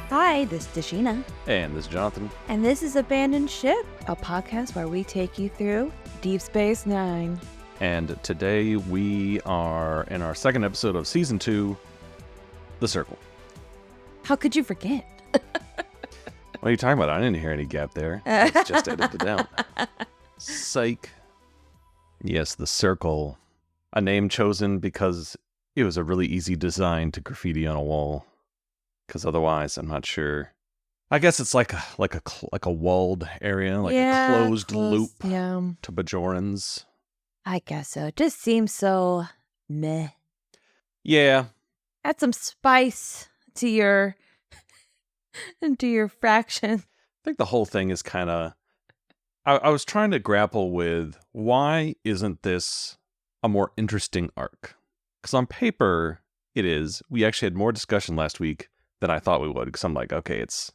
Hi, this is Dashina. And this is Jonathan. And this is Abandoned Ship, a podcast where we take you through Deep Space Nine. And today we are in our second episode of Season 2, The Circle. How could you forget? What are you talking about? I didn't hear any gap there. It's just edited out. Psych. Yes, The Circle. A name chosen because it was a really easy design to graffiti on a wall. Because otherwise, I'm not sure. I guess it's like a walled area, like a closed loop to Bajorans. I guess so. It just seems so meh. Yeah. Add some spice to your fraction. I think the whole thing is kind of... I was trying to grapple with, why isn't this a more interesting arc? Because on paper, it is. We actually had more discussion last week than I thought we would, because I'm like, okay, it's...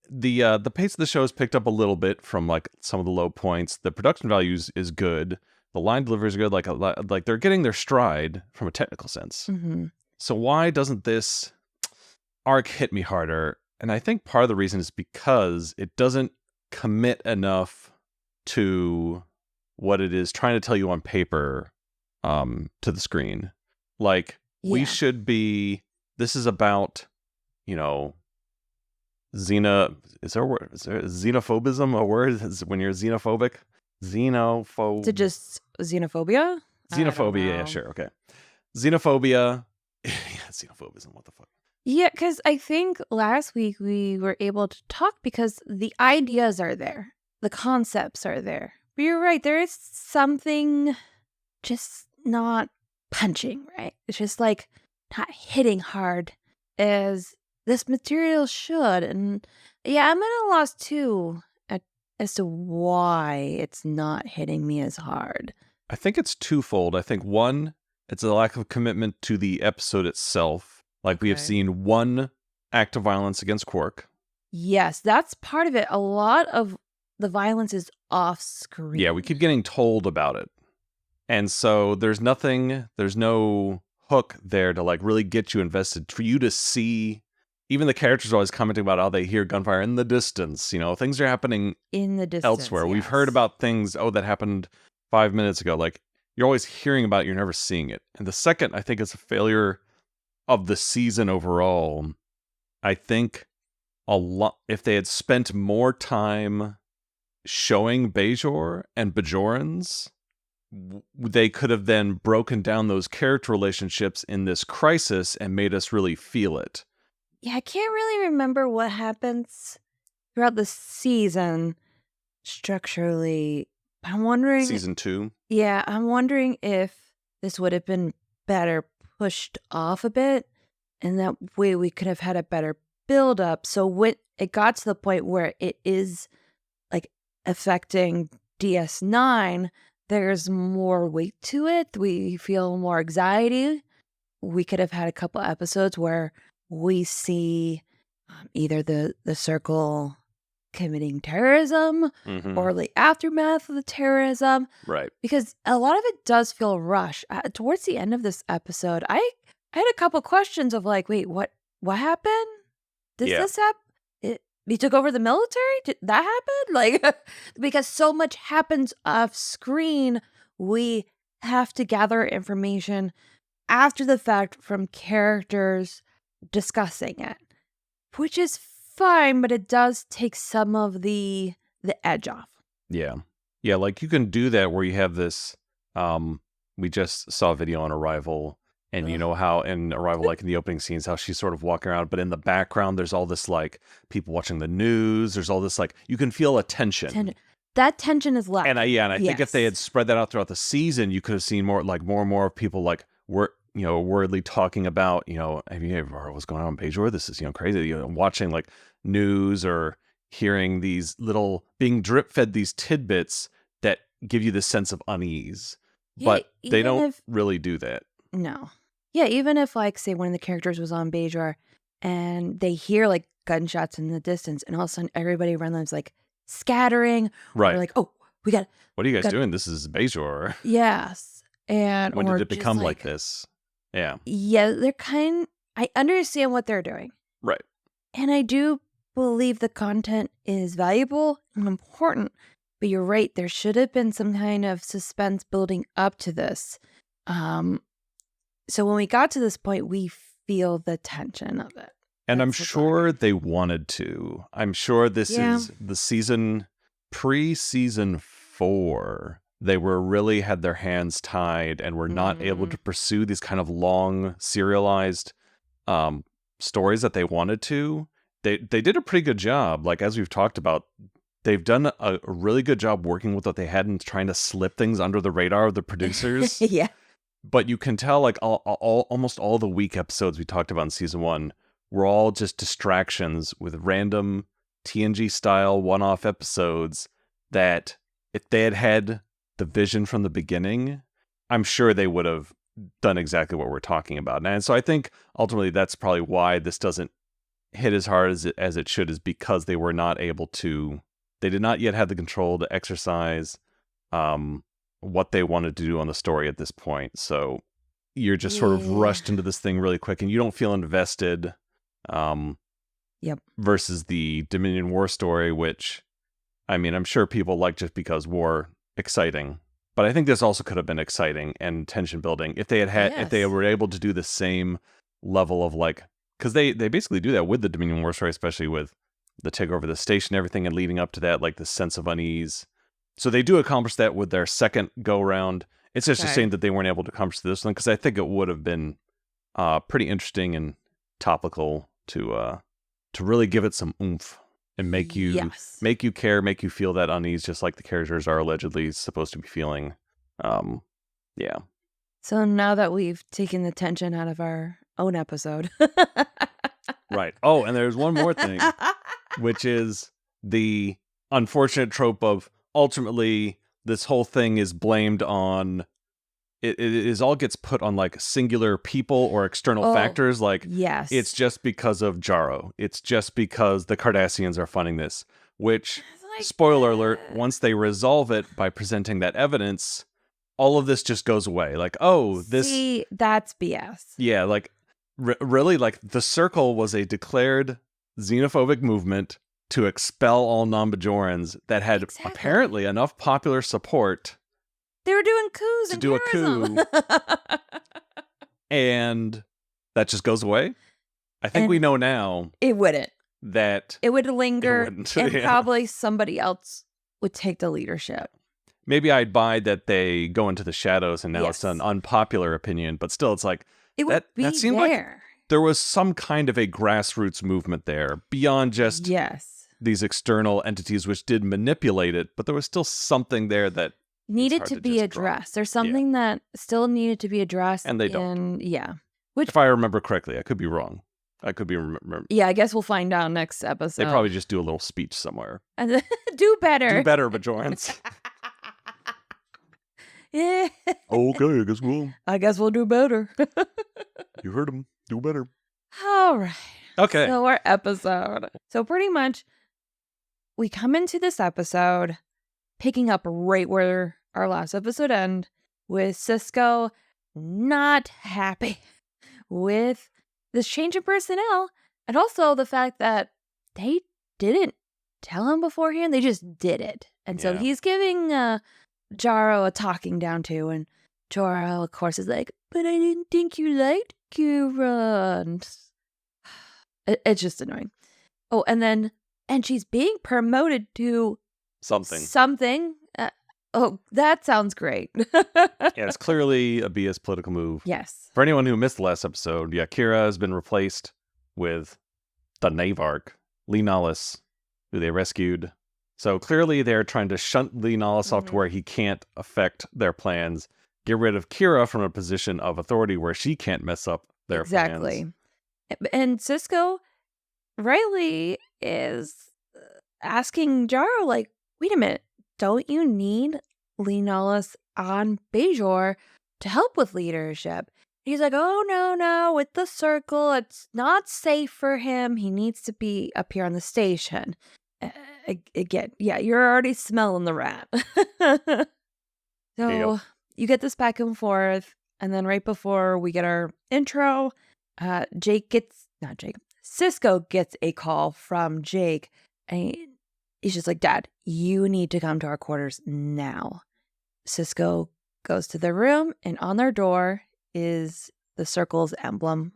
The pace of the show has picked up a little bit from like some of the low points. The production values is good. The line delivery is good. Like they're getting their stride from a technical sense. Mm-hmm. So why doesn't this arc hit me harder? And I think part of the reason is because it doesn't commit enough to what it is trying to tell you on paper to the screen. Like, we should be... This is about, you know... Is there xenophobism a word? Is when you're xenophobic? Is it just xenophobia? Xenophobia, yeah, sure, okay. Xenophobia. Yeah, xenophobism, what the fuck? Yeah, because I think last week we were able to talk because the ideas are there. The concepts are there. But you're right, there is something just not punching, right? It's just like not hitting hard as this material should. And yeah, I'm at a loss too as to why it's not hitting me as hard. I think it's twofold. I think one, it's a lack of commitment to the episode itself. Like, we have seen one act of violence against Quark. Yes, that's part of it. A lot of the violence is off screen. Yeah, we keep getting told about it. And so there's no hook there to like really get you invested, for you to see. Even the characters are always commenting about how they hear gunfire in the distance. You know, things are happening in the distance elsewhere. Yes. We've heard about things, that happened 5 minutes ago. Like, you're always hearing about it, you're never seeing it. And the second, I think, is a failure of the season overall. I think if they had spent more time showing Bajor and Bajorans, they could have then broken down those character relationships in this crisis and made us really feel it. Yeah, I can't really remember what happens throughout the season structurally. I'm wondering... Season 2? Yeah, I'm wondering if this would have been better pushed off a bit, and that way we could have had a better build-up. So when it got to the point where it is like affecting DS9, there's more weight to it. We feel more anxiety. We could have had a couple episodes where we see either the Circle committing terrorism or the aftermath of the terrorism. Right. Because a lot of it does feel rushed. Towards the end of this episode, I had a couple questions of like, wait, what happened? Did this happen? We took over the military? Did that happen? Like, because so much happens off screen, we have to gather information after the fact from characters discussing it, which is fine, but it does take some of the edge off. Yeah, like, you can do that where you have this. We just saw a video on Arrival, and you know how in Arrival, like in the opening scenes, how she's sort of walking around, but in the background there's all this like people watching the news. There's all this like, you can feel a tension. That tension is left. And I think if they had spread that out throughout the season, you could have seen more and more people like worriedly talking about, have you ever heard what's going on in Bajor? This is, crazy. Watching like news or hearing these little, being drip fed these tidbits that give you this sense of unease. Yeah, but they don't really do that. No. Yeah, even if like, say one of the characters was on Bajor and they hear like gunshots in the distance and all of a sudden everybody around them is like scattering. Right. Or like, oh, we got... What are you guys doing? This is Bajor. Yes. And when did it become like this? Yeah. Yeah, they're I understand what they're doing. Right. And I do believe the content is valuable and important, but you're right. There should have been some kind of suspense building up to this. So when we got to this point, we feel the tension of it. And I'm That's what's sure they wanted to. I'm sure this Yeah. is the season, pre-season 4. They were really had their hands tied and were not able to pursue these kind of long serialized stories that they wanted to. They did a pretty good job. Like, as we've talked about, they've done a really good job working with what they had and trying to slip things under the radar of the producers. Yeah. But you can tell, like, almost all the weak episodes we talked about in season 1 were all just distractions with random TNG-style one-off episodes that, if they had had the vision from the beginning, I'm sure they would have done exactly what we're talking about. And so I think, ultimately, that's probably why this doesn't hit as hard as it should, is because they were not able to... They did not yet have the control to exercise what they wanted to do on the story at this point. So you're just sort of rushed into this thing really quick and you don't feel invested. Yep. Versus the Dominion War story, which, I mean, I'm sure people like just because war exciting. But I think this also could have been exciting and tension building if they if they were able to do the same level of, like, because they basically do that with the Dominion War story, especially with the takeover of the station and everything, and leading up to that, like, the sense of unease. So they do accomplish that with their second go-round. It's just a shame that they weren't able to accomplish this one, because I think it would have been pretty interesting and topical to really give it some oomph and make you care, make you feel that unease, just like the characters are allegedly supposed to be feeling. Yeah. So now that we've taken the tension out of our own episode. Right. Oh, and there's one more thing, which is the unfortunate trope of, ultimately, this whole thing is blamed on... It is all gets put on, like, singular people or external factors. Like, it's just because of Jaro. It's just because the Cardassians are funding this. Which, like, spoiler alert, once they resolve it by presenting that evidence, all of this just goes away. Like, See, that's BS. Yeah, like, really, like, the Circle was a declared xenophobic movement to expel all non-Bajorans that had apparently enough popular support... They were doing coups and terrorism. And that just goes away. I think we know now. It wouldn't. That it would linger, and probably somebody else would take the leadership. Maybe I'd buy that they go into the shadows, and now it's an unpopular opinion. But still, it's like that seemed like there was some kind of a grassroots movement there beyond just these external entities which did manipulate it. But there was still something there that needed to be addressed. There's something that still needed to be addressed. And they don't. Which, if I remember correctly, I could be wrong. I could be... Yeah, I guess we'll find out next episode. They probably just do a little speech somewhere. And do better. Do better, Bajorans. Yeah. Okay, I guess we'll do better. You heard him. Do better. All right. Okay. So our episode. So pretty much, we come into this episode picking up right where our last episode ended, with Sisko not happy with this change in personnel, and also the fact that they didn't tell him beforehand, they just did it. And so he's giving Jaro a talking down to, and Jaro, of course, is like, but I didn't think you liked Kira. It's just annoying. Oh, and she's being promoted to something. That sounds great. It's clearly a BS political move. Yes. For anyone who missed the last episode, Kira has been replaced with the Navark, Lee Nollis, who they rescued. So clearly they're trying to shunt Lee Nollis off to where he can't affect their plans, get rid of Kira from a position of authority where she can't mess up their plans. And Sisko rightly is asking Jaro, like, wait a minute, don't you need Lee Nollis on Bajor to help with leadership? He's like, oh, no, with the Circle, it's not safe for him. He needs to be up here on the station. Again, you're already smelling the rat. So you get this back and forth, and then right before we get our intro, Cisco gets a call from Jake, and he's just like, Dad, you need to come to our quarters now. Cisco goes to their room, and on their door is the Circle's emblem.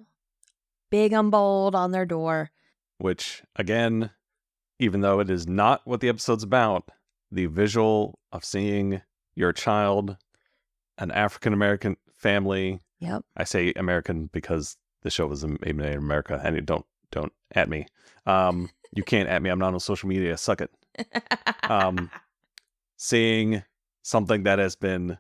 Big and bold on their door. Which, again, even though it is not what the episode's about, the visual of seeing your child, an African-American family. Yep. I say American because the show was made in America, and don't at me. You can't at me. I'm not on social media. Suck it. Seeing something that has been,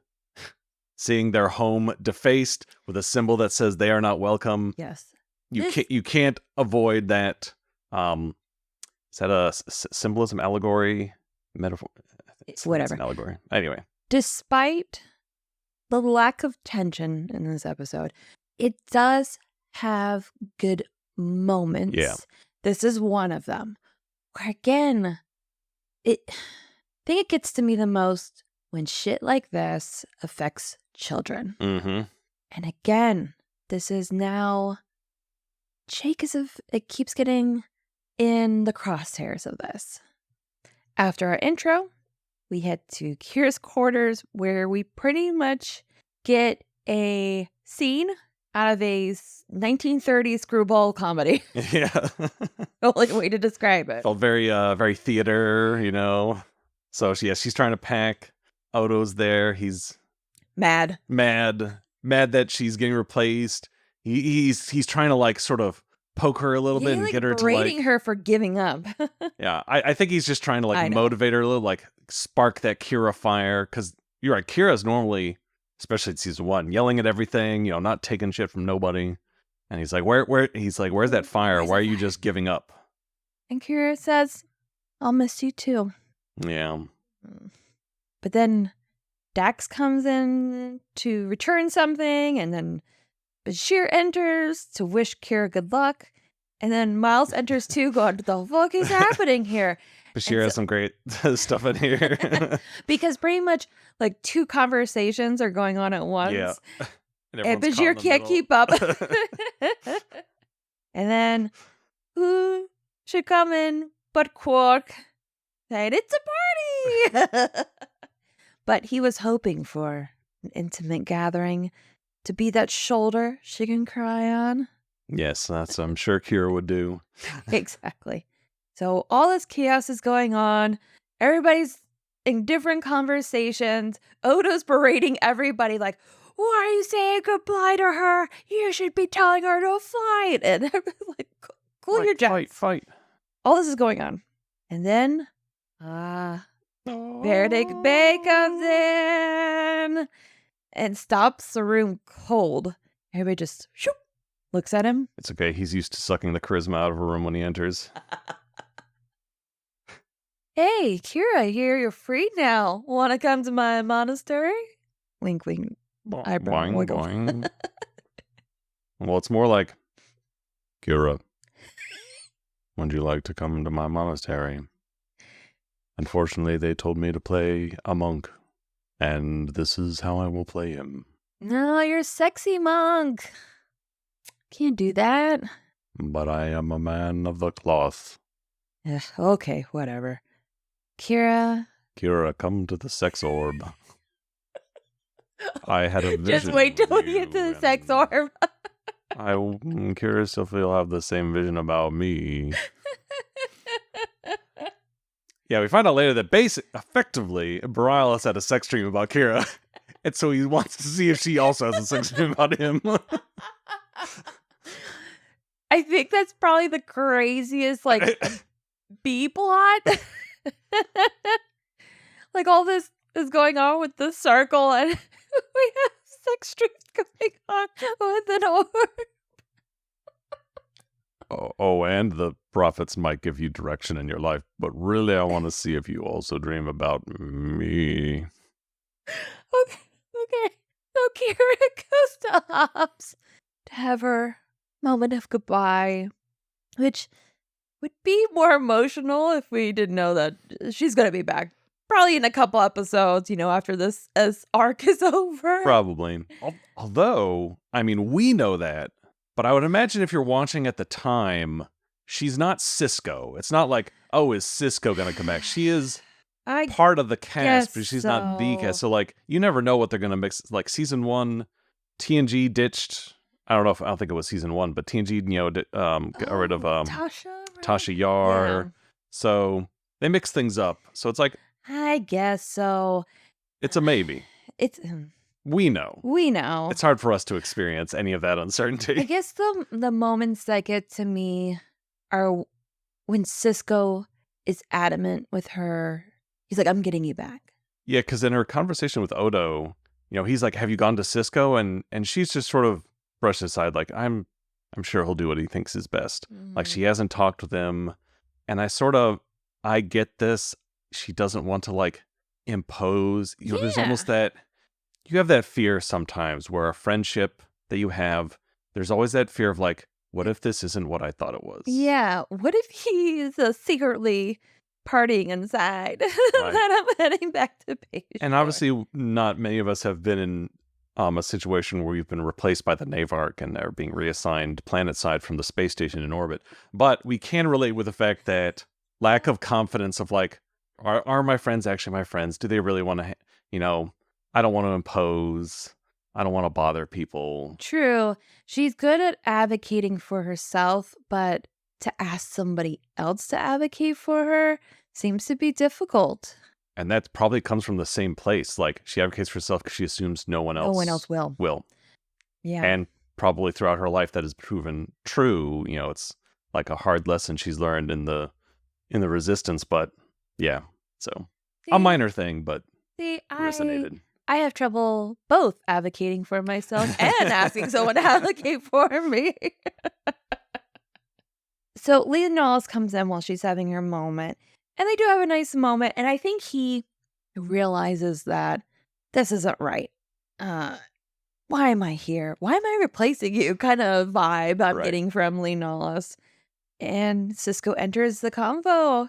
seeing their home defaced with a symbol that says they are not welcome. Yes. You can't avoid that. Is that a symbolism, allegory, metaphor? Whatever. It's an allegory. Anyway. Despite the lack of tension in this episode, it does have good moments. Yeah. This is one of them. Where again, I think it gets to me the most when shit like this affects children. Mm-hmm. And again, this is now Jake it keeps getting in the crosshairs of this. After our intro, we head to Kira's quarters, where we pretty much get a scene out of a 1930s screwball comedy. Yeah. The only way to describe it. Felt very theater, So she's trying to pack. Odo's there. He's mad that she's getting replaced. He's trying to like sort of poke her a little bit and get her to berating her for giving up. Yeah, I think he's just trying to like motivate her a little, like spark that Kira fire. Because you're right, Kira's normally, especially in season 1, yelling at everything, not taking shit from nobody. And he's like, where's that fire? Why are you just giving up? And Kira says, I'll miss you too. Yeah. But then Dax comes in to return something, and then Bashir enters to wish Kira good luck, and then Miles enters too, going, what the fuck is happening here? Bashir has some great stuff in here. Because pretty much like 2 conversations are going on at once. Yeah. And Bashir can't keep up. And then, who should come in but Quark? Saying, it's a party! But he was hoping for an intimate gathering to be that shoulder she can cry on. Yes, that's I'm sure Kira would do. Exactly. So all this chaos is going on. Everybody's in different conversations. Odo's berating everybody like, why are you saying goodbye to her? You should be telling her to fight. And everybody's like, cool your jets. Fight. All this is going on. And then, Benedict Bay comes in and stops the room cold. Everybody just looks at him. It's okay. He's used to sucking the charisma out of a room when he enters. Hey, Kira, I hear you're free now. Want to come to my monastery? Wink, wink. Eyebrow Boing, wiggle. boing. Well, it's more like, Kira, would you like to come to my monastery? Unfortunately, they told me to play a monk, and this is how I will play him. No, you're a sexy monk. Can't do that. But I am a man of the cloth. Ugh, okay, whatever. Kira, come to the sex orb. I had a vision. Just wait till we get to the sex orb. I'm curious if you'll have the same vision about me. Yeah, we find out later that effectively, Bareilles had a sex dream about Kira. And so he wants to see if she also has a sex dream about him. I think that's probably the craziest, B plot. Like, all this is going on with the circle, and we have sex dreams going on with an orb. Oh, and the prophets might give you direction in your life, but really I want to see if you also dream about me. Okay. So Kira goes to Hobbs to have her moment of goodbye, which would be more emotional if we didn't know that she's going to be back. Probably in a couple episodes, after this arc is over. Probably. Although, we know that. But I would imagine if you're watching at the time, she's not Cisco. It's not like, oh, is Cisco gonna come back? She is I part of the cast, guess but she's not the cast. so. So like, you never know what they're gonna mix. Like season 1, TNG ditched. I don't think it was season 1, but TNG, got rid of Tasha, right? Tasha Yar. Yeah. So they mix things up. So it's like, I guess so. it's a maybe. It's We know. It's hard for us to experience any of that I uncertainty. guess the moments that get to me are when Cisco is adamant with her. He's like, "I'm getting you back." Yeah, because in her conversation with Odo, he's like, "Have you gone to Cisco?" And she's just sort of brushed aside, like, I'm sure he'll do what he thinks is best. Like, she hasn't talked with him, and I get this. She doesn't want to like impose. There's almost that. You have that fear sometimes where a friendship that you have, there's always that fear of like, what if this isn't what I thought it was? Yeah. What if he's secretly partying inside? Right. That I'm heading back to Page. And obviously, not many of us have been in a situation where we've been replaced by the Navarch and are being reassigned planet side from the space station in orbit. But we can relate with the fact that lack of confidence of like, are my friends actually my friends? Do they really want to, I don't want to impose. I don't want to bother people. True. She's good at advocating for herself, but to ask somebody else to advocate for her seems to be difficult. And that probably comes from the same place. Like, she advocates for herself because she assumes no one else will. Yeah. And probably throughout her life that has proven true. It's like a hard lesson she's learned in the resistance. But yeah, so a minor thing, but resonated. I have trouble both advocating for myself and asking someone to advocate for me. So Leah Knowles comes in while she's having her moment, and they do have a nice moment, and I think he realizes that this isn't right. Why am I here? Why am I replacing you? Kind of vibe I'm getting from Leah Knowles. And Cisco enters the convo,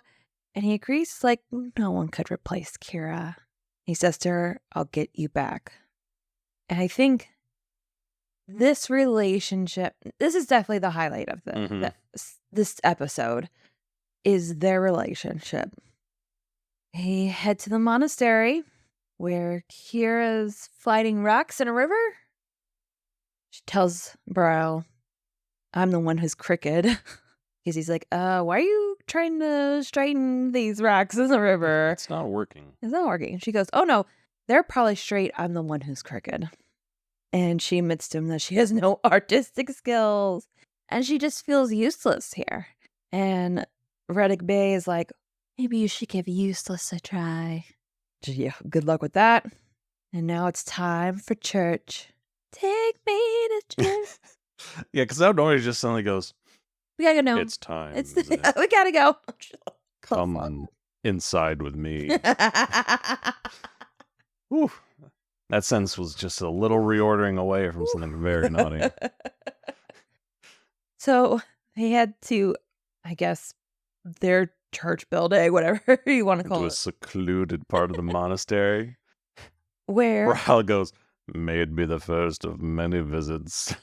and he agrees, like, no one could replace Kira. He says to her, I'll get you back. And I think this relationship, this is definitely the highlight of this episode, is their relationship. They head to the monastery where Kira's fighting rocks in a river. She tells Bro, I'm the one who's crooked. Because he's like, why are you trying to straighten these rocks in the river? It's not working. It's not working. She goes, oh no, they're probably straight. I'm the one who's crooked. And she admits to him that she has no artistic skills. And she just feels useless here. And Reddick Bay is like, maybe you should give useless a try. Yeah, good luck with that. And now it's time for church. Take me to church. Yeah, because that normally just suddenly goes, we gotta go now. It's time. We gotta go. Come on inside with me. Whew. That sentence was just a little reordering away from something very naughty. So they had to, I guess, their church building, whatever you want to call it. Into a secluded part of the monastery. Where Hal goes, may it be the first of many visits.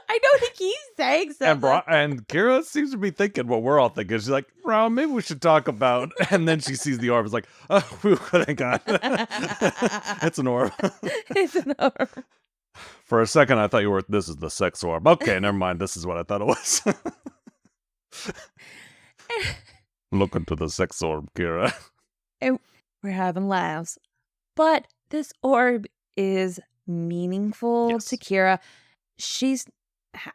I know he keeps saying something. And Kira seems to be thinking what we're all thinking. She's like, Bro, maybe we should talk about. And then she sees the orb. It's like, oh, thank God. It's an orb. It's an orb. For a second, I thought this is the sex orb. Okay, never mind. This is what I thought it was. Look into the sex orb, Kira. And we're having laughs. But this orb is meaningful to Kira. She's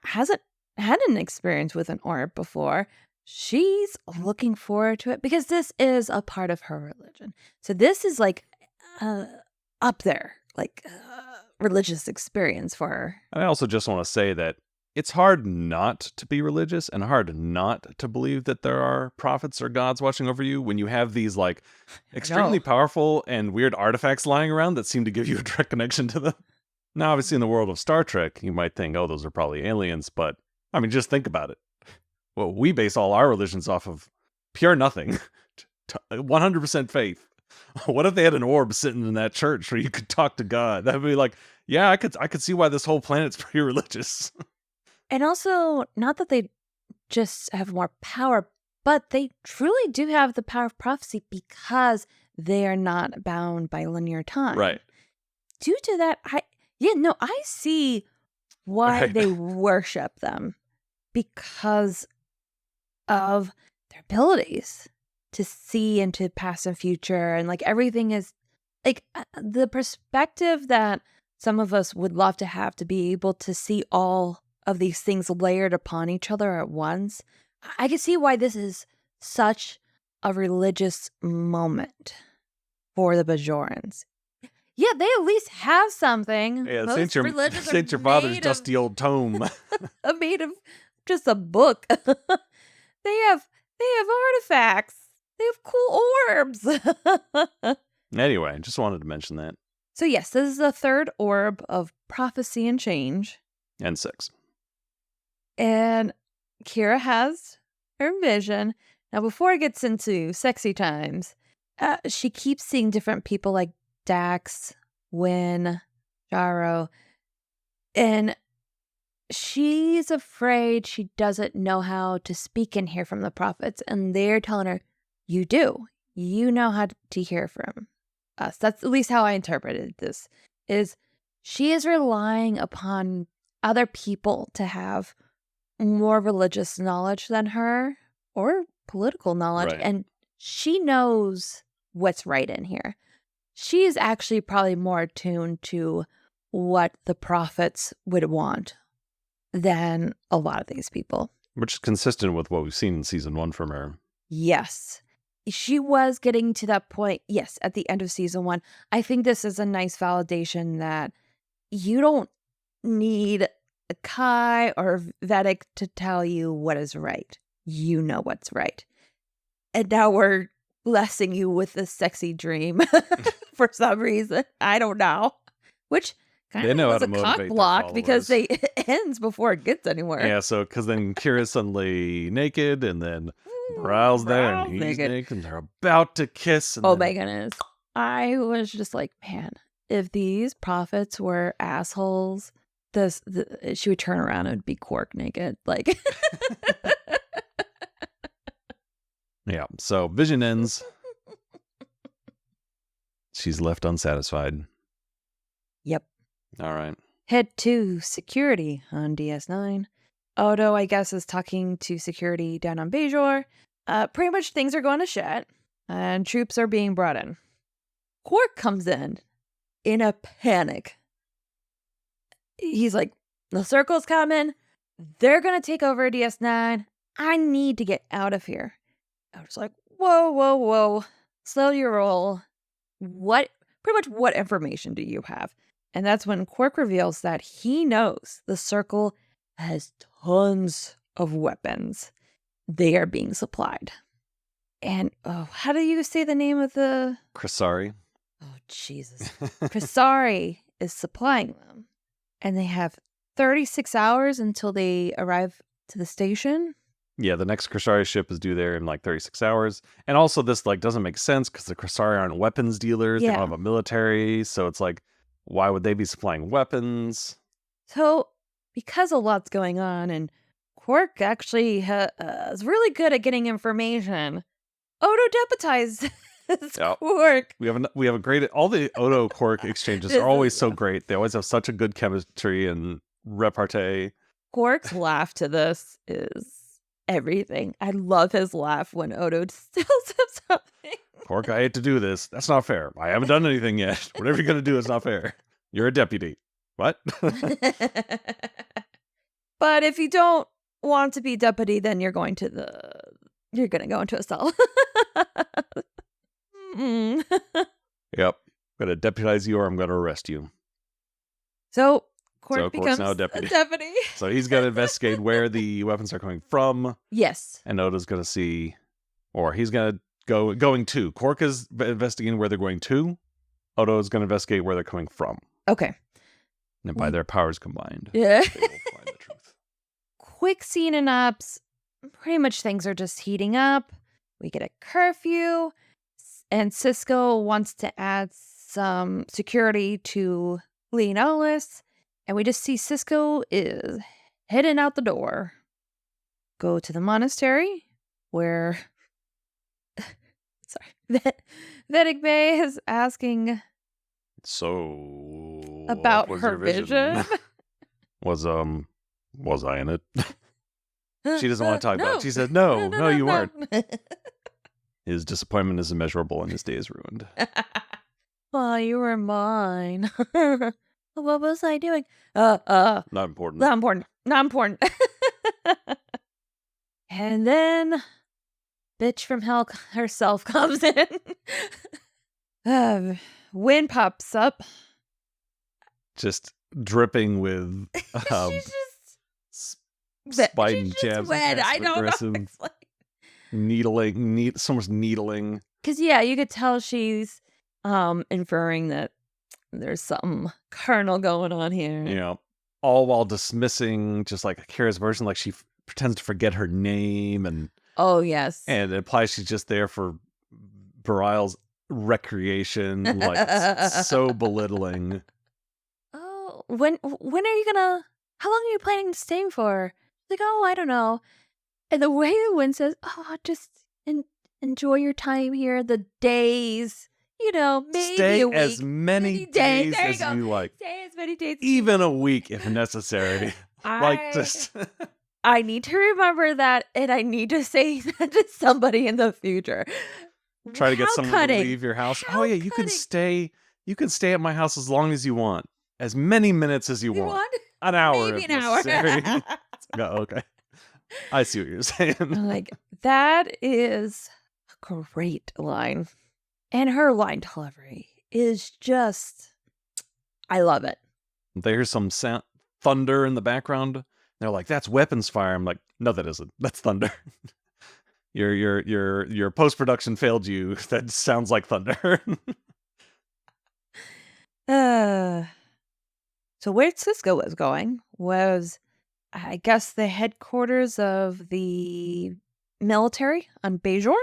hasn't had an experience with an orb before. She's looking forward to it because this is a part of her religion. So this is like up there, like religious experience for her. And I also just want to say that it's hard not to be religious and hard not to believe that there are prophets or gods watching over you when you have these like extremely powerful and weird artifacts lying around that seem to give you a direct connection to them. Now, obviously, in the world of Star Trek, you might think, oh, those are probably aliens. But, I mean, just think about it. Well, we base all our religions off of pure nothing. 100% faith. What if they had an orb sitting in that church where you could talk to God? That would be like, yeah, I could see why this whole planet's pretty religious. And also, not that they just have more power, but they truly do have the power of prophecy because they are not bound by linear time. Right. Due to that, I see why Right. they worship them, because of their abilities to see into past and future, and like everything is like the perspective that some of us would love to have, to be able to see all of these things layered upon each other at once. I can see why this is such a religious moment for the Bajorans. Yeah, they at least have something. Yeah, Most Saint your religions are Saint your father's made dusty old tome. made of just a book. They have artifacts. They have cool orbs. Anyway, just wanted to mention that. So yes, this is the third orb of prophecy and change. And 6. And Kira has her vision. Now, before it gets into sexy times, she keeps seeing different people like Dax, Wynn, Jaro, and she's afraid she doesn't know how to speak and hear from the prophets. And they're telling her, you do. You know how to hear from us. That's at least how I interpreted this, is she is relying upon other people to have more religious knowledge than her, or political knowledge. Right. And she knows what's right in here. She is actually probably more attuned to what the prophets would want than a lot of these people. Which is consistent with what we've seen in season 1 from her. Yes. She was getting to that point, yes, at the end of season 1. I think this is a nice validation that you don't need a Kai or Vedic to tell you what is right. You know what's right. And now we're blessing you with this sexy dream for some reason. I don't know. Which kind They of know how was to a motivate cock their block, because followers. it ends before it gets anywhere. Yeah, so because then Kira's suddenly naked, and then Morale's there, and Morale's he's naked. naked, and they're about to kiss. And Oh then, my goodness. I was just like, man, if these prophets were assholes, she would turn around and be Quark naked. Like, yeah, so vision ends. She's left unsatisfied. yep. All right. Head to security on DS9. Odo, I guess, is talking to security down on Bajor. Pretty much things are going to shit, and troops are being brought in. Quark comes in a panic. He's like, the circle's coming. They're going to take over DS9. I need to get out of here. I was like, whoa, whoa, whoa. Slow your roll. Pretty much what information do you have? And that's when Quark reveals that he knows the circle has tons of weapons. They are being supplied. And, how do you say the name of the... Krisari. Oh, Jesus. Krisari is supplying them. And they have 36 hours until they arrive to the station. Yeah, the next Krisari ship is due there in like 36 hours. And also this like doesn't make sense because the Krisari aren't weapons dealers. They Yeah. don't have a military. So it's like, why would they be supplying weapons? So, because a lot's going on, and Quark actually is really good at getting information, Odo deputized Yep. Quark. We have a great, all the Odo Quark exchanges This are always is- so great. They always have such a good chemistry and repartee. Quark's laugh to this is everything. I love his laugh when Odo tells him something. Quark, I hate to do this. That's not fair. I haven't done anything yet. Whatever you're going to do is not fair. You're a deputy. What? But if you don't want to be deputy, then you're going to go into a cell. Mm. Yep. I'm going to deputize you or I'm going to arrest you. So Quark So Quark's becomes now a a deputy. deputy. So he's got to investigate where the weapons are coming from. Yes. And Odo's going to see, or he's going to going to. Quark is investigating where they're going to. Odo is going to investigate where they're coming from. Okay. And by their powers combined, Yeah. they will find the truth. Quick scene in ups. Pretty much things are just heating up. We get a curfew. And Cisco wants to add some security to Leonolis. And we just see Cisco is heading out the door. go to the monastery where sorry, Vedic Bay is asking So about what was her your vision? vision. Was I in it? She doesn't want to talk about it. She said, no, you weren't. His disappointment is immeasurable and his day is ruined. Oh, you were mine. What was I doing? Not important. Not important. Not important. And then bitch from hell herself comes in. Wynn pops up. Just dripping with She's spite she's and just jabs. wet. And I don't know. aggressive It's like, needling, so much needling. because yeah, you could tell she's inferring that there's some carnal going on here. You know, all while dismissing just like Kira's version, like she pretends to forget her name and Oh yes. it implies she's just there for Barial's recreation, like so belittling. Oh, when are you gonna? How long are you planning to stay for? Like, oh, I don't know. And the way the wind says, "Oh, just enjoy your time here, the days, maybe Stay a week, as many days There as you go. you like, Stay as many days, even a week if necessary." Like just I need to remember that, and I need to say that to somebody in the future. try to get How someone cutting. to leave your house. How Oh yeah, you can cutting. stay. You can stay at my house as long as you want, as many minutes as you You want. want? An hour, Maybe if an hour. necessary. Oh, okay, I see what you're saying. I'm like, that is a great line. And her line delivery is just, I love it. They hear some sound, thunder in the background. They're like, "That's weapons fire." I'm like, "No, that isn't. That's thunder." Your post production failed you. That sounds like thunder. So where Cisco was going was, I guess, the headquarters of the military on Bajor.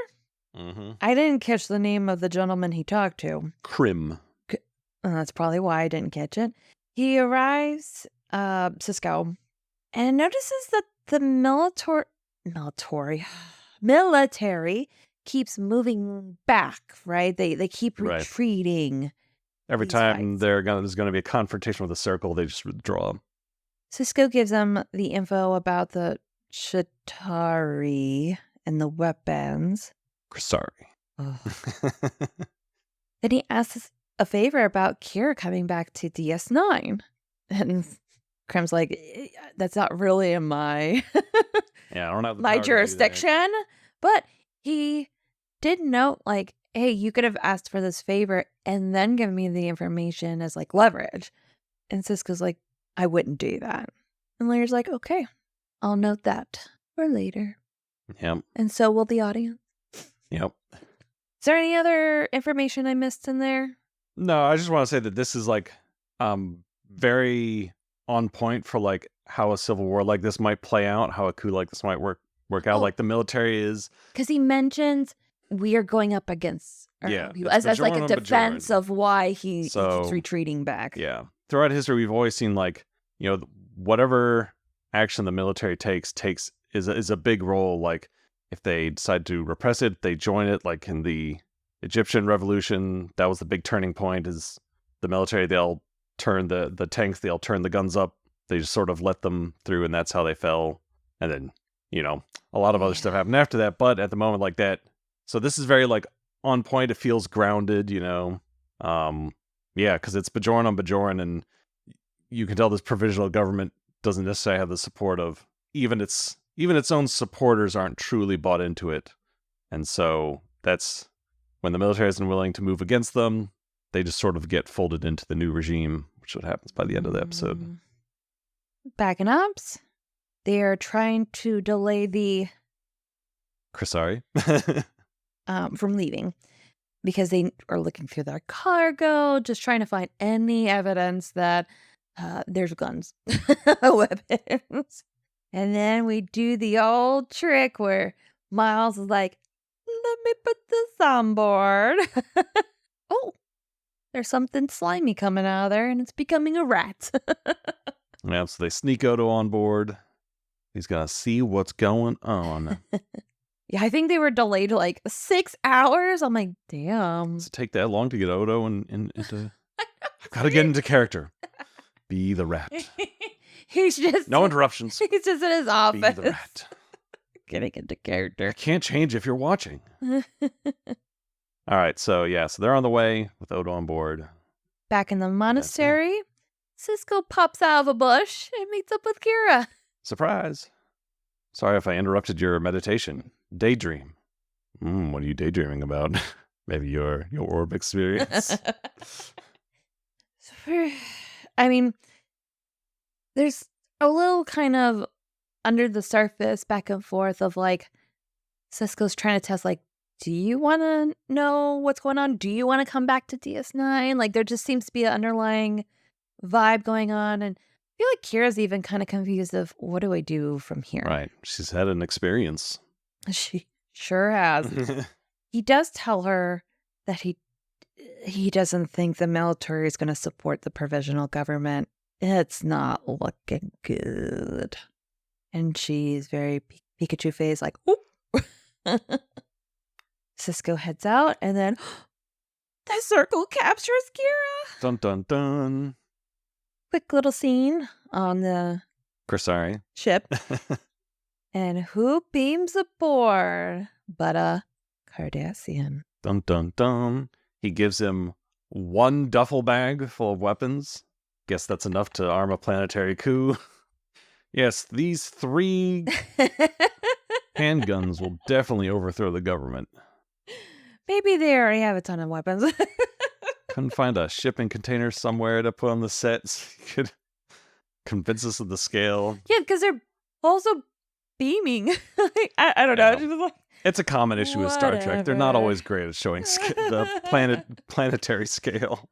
Mm-hmm. I didn't catch the name of the gentleman he talked to. Crim. That's probably why I didn't catch it. He arrives, Cisco, and notices that the military keeps moving back, right? They keep Right. retreating. Every These time fights. there's going to be a confrontation with a circle, they just withdraw. Cisco gives them the info about the Chitauri and the weapons. Sorry. Then he asks a favor about Kira coming back to DS9. And Krem's like, that's not really in my Yeah, I don't have the my power to do that. jurisdiction. But he did note, like, hey, you could have asked for this favor and then given me the information as like leverage. And Cisco's like, I wouldn't do that. And Lear's like, okay, I'll note that for later. Yep. And so will the audience. Yep. Is there any other information I missed in there? No, I just want to say that this is like very on point for like how a civil war like this might play out, how a coup like this might work out. Oh. Like the military is, because he mentions we are going up against Yeah, people, it's as like Bajoran a on defense Bajoran. of why he So- keeps retreating back. yeah. Throughout history, we've always seen like, whatever action the military takes is a big role. Like if they decide to repress it, they join it. Like in the Egyptian Revolution, that was the big turning point. Is the military, they'll turn the tanks, they'll turn the guns up. They just sort of let them through, and that's how they fell. And then a lot of other stuff happened after that. But at the moment, like that, so this is very like on point. It feels grounded, Yeah, because it's Bajoran on Bajoran, and you can tell this provisional government doesn't necessarily have the support of even its own supporters aren't truly bought into it, and so that's when the military isn't willing to move against them. They just sort of get folded into the new regime, which is what happens by the end of the episode. Back in ops, they are trying to delay the Krisari. from leaving because they are looking through their cargo, just trying to find any evidence that there's guns, weapons. And then we do the old trick where Miles is like, let me put this on board. Oh, there's something slimy coming out of there and it's becoming a rat. Yeah, so they sneak Odo on board. He's gonna see what's going on. Yeah, I think they were delayed like 6 hours. I'm like, damn. Does it take that long to get Odo into? I've got to get into character. Be the rat. He's just No interruptions. He's just in his Be office. the rat. Getting into I character. can't change if you're watching. All right, so they're on the way with Odo on board. Back in the monastery, Cisco pops out of a bush and meets up with Kira. Surprise. Sorry if I interrupted your meditation. Daydream. What are you daydreaming about? Maybe your orb experience. I mean, there's a little kind of under the surface back and forth of like Cisco's trying to test like, do you want to know what's going on? Do you want to come back to DS9? Like there just seems to be an underlying vibe going on. And I feel like Kira's even kind of confused of what do I do from here? Right. She's had an experience. She sure has. He does tell her that he doesn't think the military is going to support the provisional government. It's not looking good. And she's very Pikachu face, like, oop. Cisco heads out, and then the circle captures Kira. Dun dun dun. Quick little scene on the Corsari ship. And who beams aboard but a Cardassian? Dun dun dun. He gives him one duffel bag full of weapons. Guess that's enough to arm a planetary coup. Yes, these 3 handguns will definitely overthrow the government. Maybe they already have a ton of weapons. Couldn't find a shipping container somewhere to put on the set so you could convince us of the scale. Yeah, because they're also beaming. I don't know. Yeah. It's a common issue with Star Trek. They're not always great at showing the planetary scale.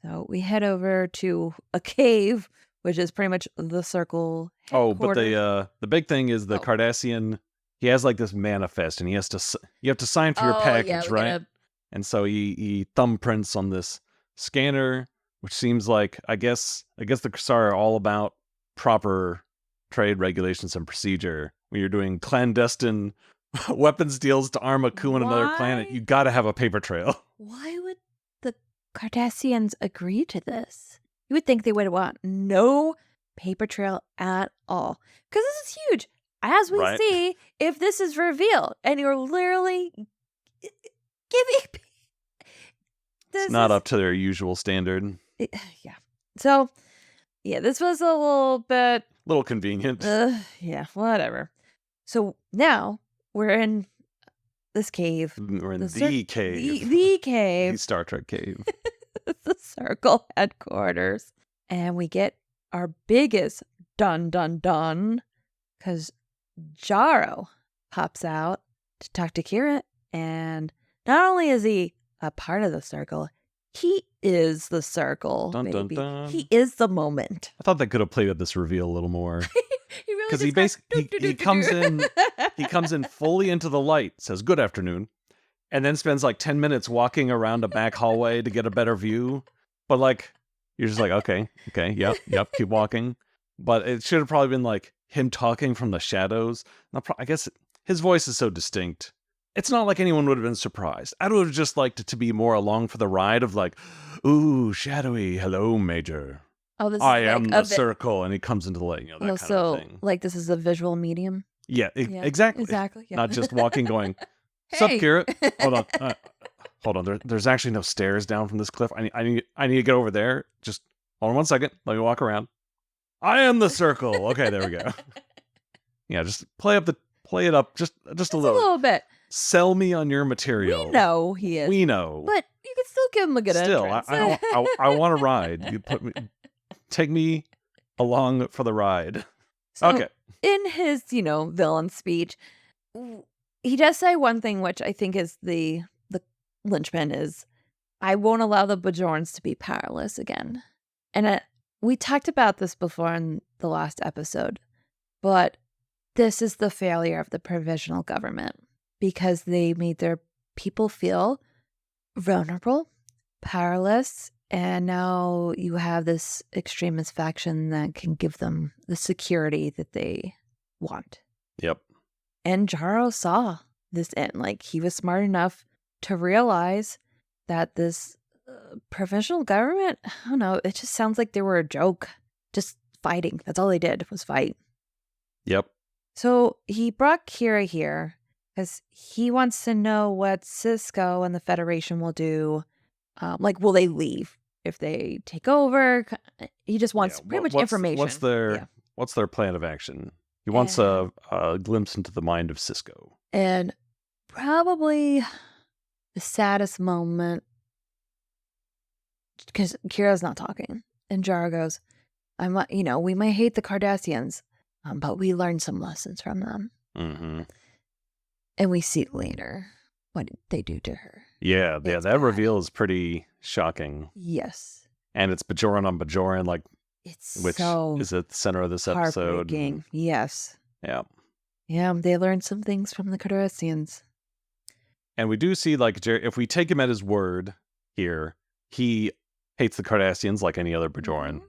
So we head over to a cave, which is pretty much the circle. Oh, but the big thing is the Cardassian. He has like this manifest, and you have to sign for your package, right? And so he thumbprints on this scanner, which seems like I guess the Kursar are all about proper trade regulations and procedure. When you're doing clandestine weapons deals to arm a coup on another planet, you got to have a paper trail. Why would the Cardassians agree to this? You would think they would want no paper trail at all. Because this is huge. As we see, if this is revealed, and you're literally giving... It's not up to their usual standard. Yeah. So, yeah, this was a little bit... little convenient. Yeah, whatever. So now we're in this cave. We're in the cave. The cave. The Star Trek cave. The circle headquarters. And we get our biggest dun dun dun because Jaro pops out to talk to Kira. And not only is he a part of the circle, he is the circle. Dun, baby. dun, dun. He is the moment. I thought they could have played with this reveal a little more. Because he comes in fully into the light, says good afternoon, and then spends like 10 minutes walking around a back hallway to get a better view. But like you're just like, okay, yep, keep walking. But it should have probably been like him talking from the shadows. I guess his voice is so distinct. It's not like anyone would have been surprised. I would have just liked it to be more along for the ride of like, ooh, shadowy, hello, Major. Oh, this I am the circle, and he comes into the light, that kind of thing. Like this is a visual medium. Yeah, exactly. Exactly. Yeah. Not just walking, going, "Sup, Kira? Hold on. There's actually no stairs down from this cliff. I need to get over there. Just hold on 1 second. Let me walk around. I am the circle. Okay, there we go. Yeah, just play it up just a little bit. Sell me on your material. We know he is. We know, but you can still give him a good entrance. I want to ride. You take me along for the ride. So, okay. In his, villain speech, he does say one thing, which I think is the linchpin is, I won't allow the Bajorans to be powerless again. And we talked about this before in the last episode, but this is the failure of the provisional government because they made their people feel vulnerable, powerless, and now you have this extremist faction that can give them the security that they want. Yep. And Jaro saw this end. Like, he was smart enough to realize that this provincial government, I don't know, it just sounds like they were a joke. Just fighting. That's all they did was fight. Yep. So he brought Kira here because he wants to know what Cisco and the Federation will do. Like, will they leave if they take over? He just wants pretty much information. What's their plan of action? He wants a glimpse into the mind of Cisco. And probably the saddest moment, because Kira's not talking, and Jaro goes, we might hate the Cardassians, but we learned some lessons from them. Mm-hmm. And we see what they do to her. Yeah, that bad. Reveal is pretty shocking. Yes. And it's Bajoran on Bajoran, like, which so is at the center of this episode. Yes. Yeah. Yeah, they learned some things from the Cardassians. And we do see, like, if we take him at his word here, he hates the Cardassians like any other Bajoran. Mm-hmm.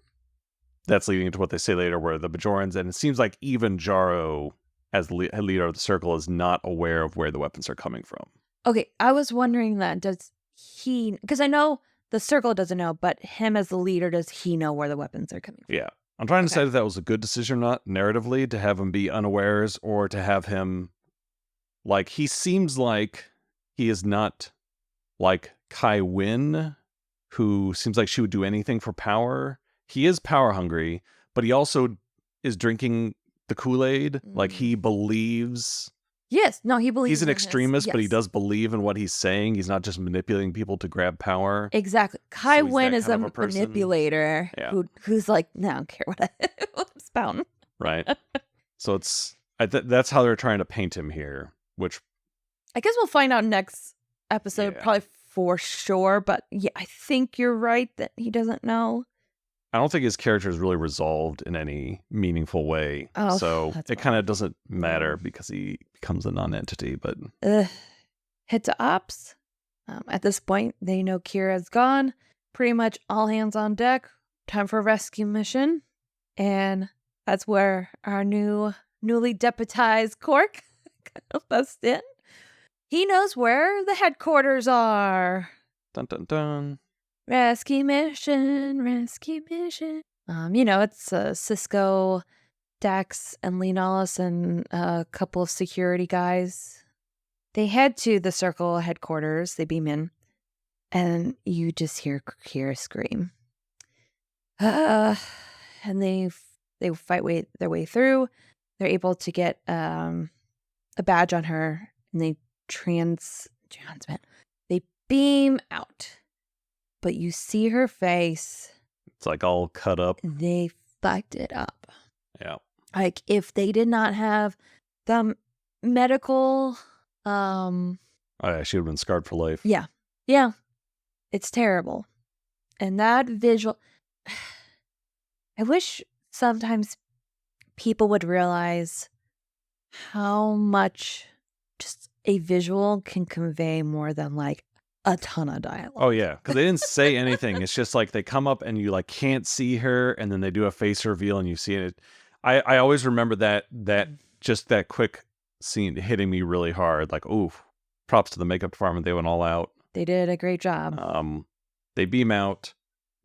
That's leading to what they say later, where the Bajorans, and it seems like even Jaro, as the leader of the Circle, is not aware of where the weapons are coming from. Okay, I was wondering that. Does he, because I know the Circle doesn't know, but him as the leader, does he know where the weapons are coming from? Yeah. I'm trying to decide if that was a good decision or not, narratively, to have him be unawares, or to have him, like, he seems like he is not like Kai Wynn, who seems like she would do anything for power. He is power hungry, but he also is drinking the Kool-Aid. Like, he believes. Yes, no, he believes. He's an extremist, but he does believe in what he's saying. He's not just manipulating people to grab power. Exactly. Kai Wynn is a manipulator who's like, no, I don't care what I'm spouting. Right. So that's how they're trying to paint him here, which I guess we'll find out next episode, probably for sure. But yeah, I think you're right that he doesn't know. I don't think his character is really resolved in any meaningful way. Oh, so it kind of doesn't matter because he becomes a non-entity. But head to ops. At this point, they know Kira's gone. Pretty much all hands on deck. Time for a rescue mission. And that's where our newly deputized Quark busts in. He knows where the headquarters are. Dun dun dun. Rescue mission. It's Cisco, Dax, and Lenalis, and a couple of security guys. They head to the Circle headquarters. They beam in, and you just hear Kira scream. And they fight their way through. They're able to get a badge on her, and they transmit. They beam out. But you see her face. It's like all cut up. They fucked it up. Yeah. Like, if they did not have the medical... Oh, yeah, she would have been scarred for life. Yeah. Yeah. It's terrible. And that visual... I wish sometimes people would realize how much just a visual can convey more than, like, a ton of dialogue. Oh, yeah, because they didn't say anything. It's just like they come up and you like can't see her, and then they do a face reveal and you see it. I always remember that just that quick scene hitting me really hard. Like, ooh, props to the makeup department. They went all out. They did a great job. They beam out.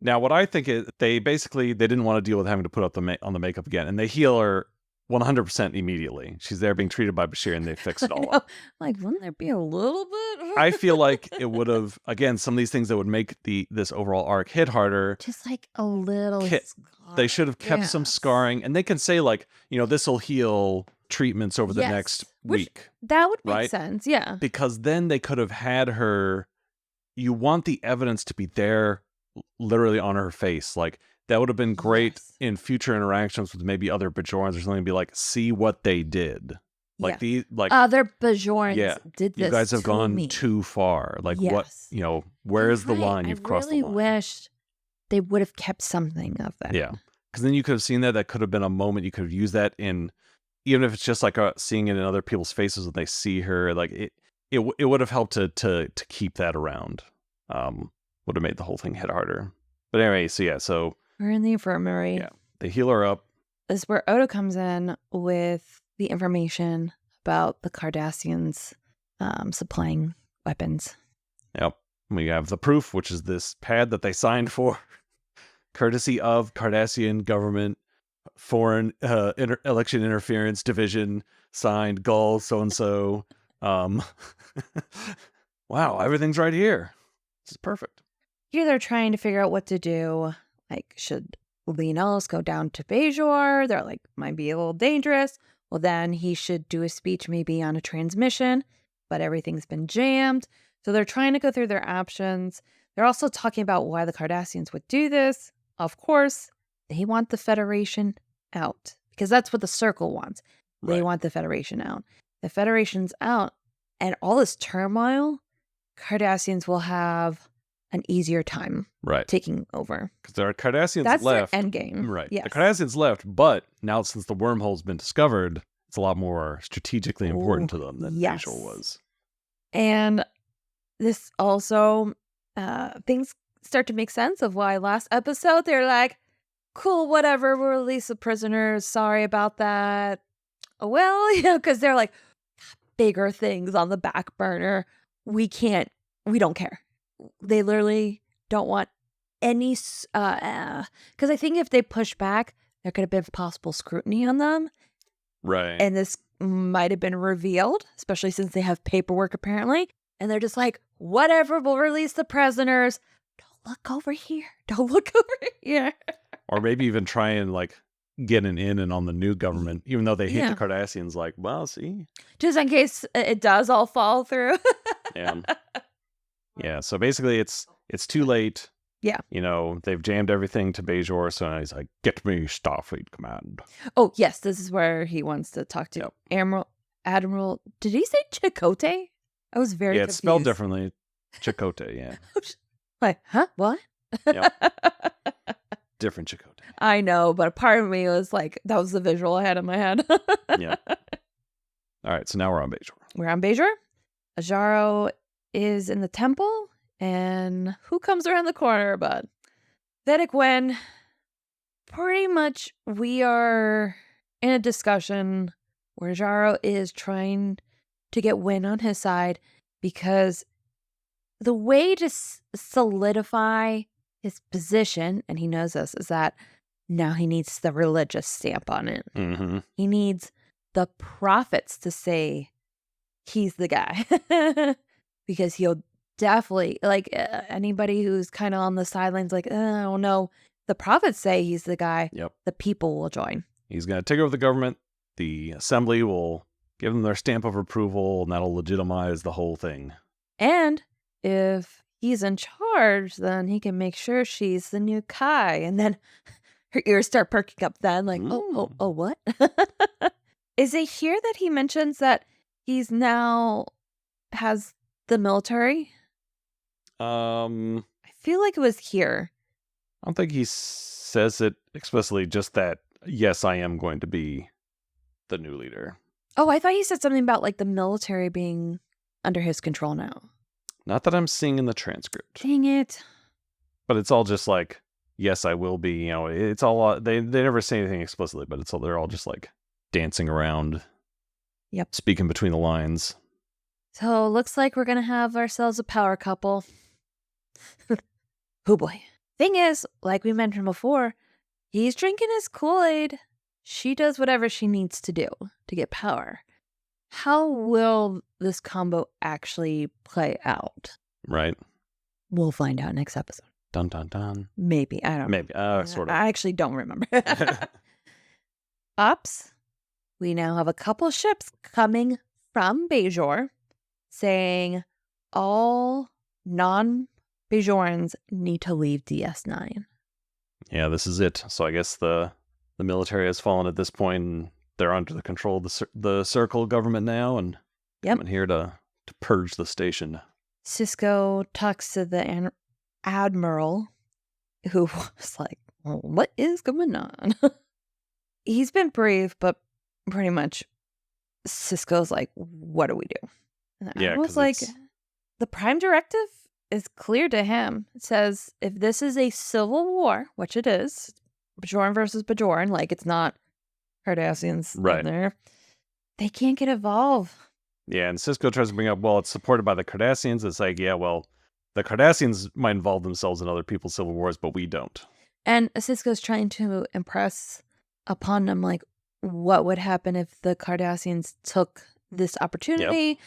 Now, what I think is they didn't want to deal with having to put up on the makeup again, and they heal her 100% immediately. She's there being treated by Bashir, and they fix it all up. Like, wouldn't there be a little bit? I feel like it would have, again, some of these things that would make this overall arc hit harder. Just like a little They should have kept some scarring, and they can say, like, this will heal treatments over the next week. That would make sense, yeah. Because then they could have had her, you want the evidence to be there literally on her face. Like, that would have been great in future interactions with maybe other Bajorans or something. Be like, see what they did. Like other Bajorans did this. You guys have gone me. Too far. Like what? Where is the line you've crossed the line? I really wished they would have kept something of that. Yeah, because then you could have seen that. That could have been a moment you could have used that in, even if it's just like seeing it in other people's faces when they see her. Like it would have helped to keep that around. Would have made the whole thing hit harder. But anyway, so we're in the infirmary. Yeah, they heal her up. This is where Odo comes in with the information about the Cardassians supplying weapons. Yep. We have the proof, which is this pad that they signed for, courtesy of Cardassian government, foreign election interference division, signed Gull so-and-so. Wow, everything's right here. This is perfect. Here they're trying to figure out what to do. Like, should Lee Ellis go down to Bajor? They're like, might be a little dangerous. Well, then he should do a speech maybe on a transmission, but everything's been jammed. So they're trying to go through their options. They're also talking about why the Cardassians would do this. Of course, they want the Federation out because that's what the Circle wants. They Right. want the Federation out. The Federation's out, and all this turmoil, Cardassians will have an easier time Right. taking over. Because there are Cardassians That's left. their end game. Right. Yes. The Cardassians left, but now since the wormhole's been discovered, it's a lot more strategically important Ooh, to them than yes. Bajor was. And this also, things start to make sense of why last episode they're like, cool, whatever, we'll release the prisoners. Sorry about that. Oh, well, because they're like, bigger things on the back burner. We don't care. They literally don't want any, because I think if they push back, there could have been possible scrutiny on them. Right. And this might have been revealed, especially since they have paperwork apparently. And they're just like, whatever, we'll release the prisoners. Don't look over here. Don't look over here. Or maybe even try and like get an in and on the new government, even though they hate Yeah. the Cardassians. Like, well, see, Just in case it does all fall through. yeah, yeah. So basically, it's too late. Yeah. They've jammed everything to Bajor, so now he's like, "Get me Starfleet Command." Oh, yes, this is where he wants to talk to Admiral. Did he say Chakotay? I was very Yeah, confused. it's spelled differently. Chakotay, yeah, Like, huh? What? different Chakotay. I know, but a part of me was like, that was the visual I had in my head. Yeah. All right, so now we're on Bajor. We're on Bajor. Jaro is in the temple, and who comes around the corner but Vedic Wynn? Pretty much we are in a discussion where Jaro is trying to get Wynn on his side because the way to solidify his position, and he knows this, is that now he needs the religious stamp on it. Mm-hmm. He needs the prophets to say he's the guy because he'll definitely, like, anybody who's kind of on the sidelines, like, I don't know. The prophets say he's the guy. Yep. The people will join. He's going to take over the government. The assembly will give them their stamp of approval, and that'll legitimize the whole thing. And if he's in charge, then he can make sure she's the new Kai. And then her ears start perking up then, like, oh, what? Is it here that he mentions that he's now has the military? I feel like it was here. I don't think he says it explicitly, just that, yes, I am going to be the new leader. Oh, I thought he said something about like the military being under his control now. Not that I'm seeing in the transcript. Dang it. But it's all just like, yes, I will be. It's all, they never say anything explicitly, but they're all just like dancing around. Yep. Speaking between the lines. So looks like we're going to have ourselves a power couple. Oh boy. Thing is, like we mentioned before, he's drinking his Kool-Aid. She does whatever she needs to do to get power. How will this combo actually play out? Right. We'll find out next episode. Dun, dun, dun. Maybe. I don't know. Maybe. Sort of. I actually don't remember. Ops. We now have a couple ships coming from Bajor saying all non-Bajorans need to leave DS9. Yeah, this is it. So I guess the military has fallen at this point, and they're under the control of the Circle government now, and coming here to purge the station. Sisko talks to the admiral, who was like, well, what is going on? He's been brave, but pretty much Sisko's like, what do we do? And the admiral's like, the prime directive is clear to him. It says, if this is a civil war, which it is, Bajoran versus Bajoran, like it's not Cardassians in there, they can't get involved. Yeah, and Cisco tries to bring up, well, it's supported by the Cardassians. It's like, yeah, well, the Cardassians might involve themselves in other people's civil wars, but we don't. And Cisco's trying to impress upon them, like, what would happen if the Cardassians took this opportunity.